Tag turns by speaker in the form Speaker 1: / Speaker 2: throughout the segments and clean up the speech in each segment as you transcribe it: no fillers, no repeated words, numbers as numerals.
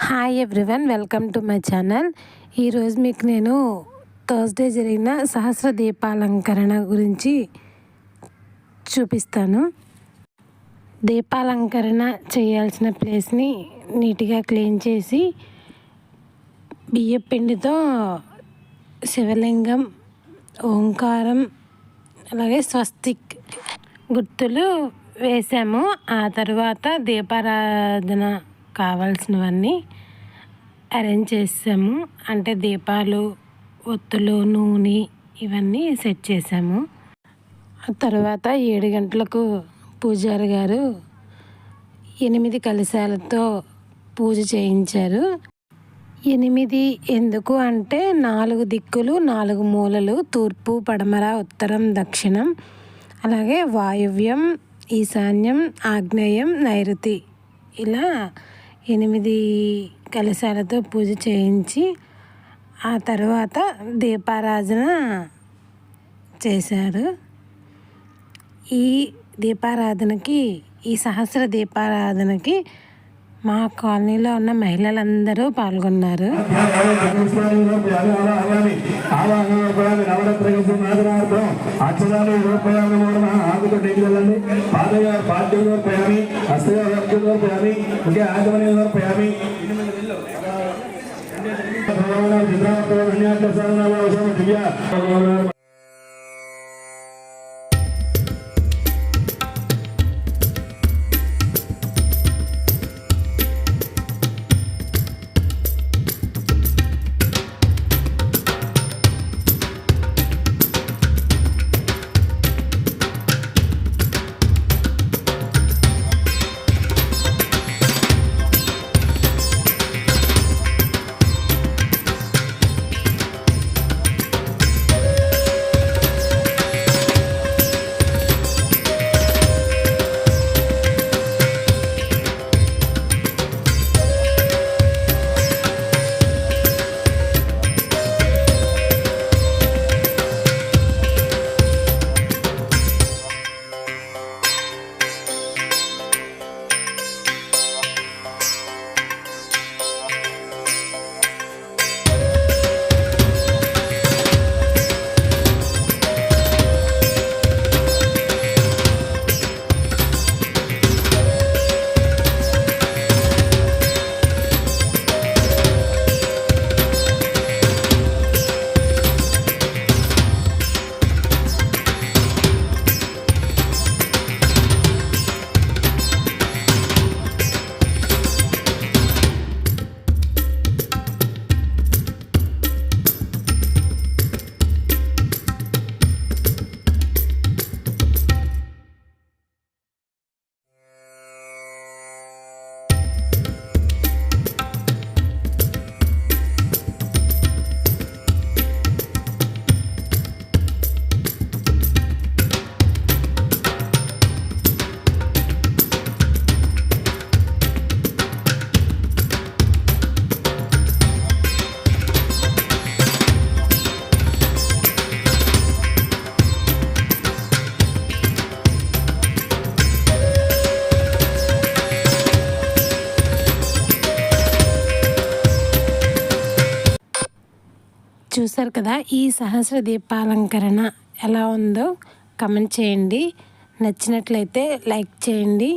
Speaker 1: Hi everyone, welcome to my channel. ఈరోజు మీకు నేను థర్స్డే జరిగిన సహస్ర దీపాలంకరణ గురించి చూపిస్తాను. దీపాలంకరణ చేయాల్సిన ప్లేస్ని నీట్గా క్లీన్ చేసి బియ్యం పిండితో శివలింగం, ఓంకారం, అలాగే స్వస్తిక్ గుర్తులు వేసాము. ఆ తర్వాత దీపారాధన కావాల్సినవన్నీ అరేంజ్ చేసాము. అంటే దీపాలు, ఒత్తులు, నూనె ఇవన్నీ సెట్ చేసాము. ఆ తర్వాత 7 గంటలకు పూజారి గారు 8 కలశాలతో పూజ చేయించారు. 8 ఎందుకు అంటే 4 దిక్కులు, 4 మూలలు, తూర్పు, పడమర, ఉత్తరం, దక్షిణం, అలాగే వాయువ్యం, ఈశాన్యం, ఆగ్నేయం, నైరుతి, ఇలా 8 కలశాలతో పూజ చేయించి ఆ తర్వాత దీపారాధన చేశారు. ఈ దీపారాధనకి, ఈ సహస్ర దీపారాధనకి మా కాలనీలో ఉన్న మహిళలందరూ పాల్గొన్నారు. చూసారు కదా, ఈ సహస్ర దీపాలంకరణ ఎలా ఉందో కమెంట్ చేయండి. నచ్చినట్లయితే లైక్ చేయండి.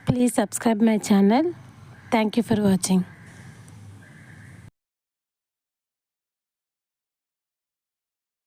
Speaker 1: Please subscribe my channel. Thank you for watching.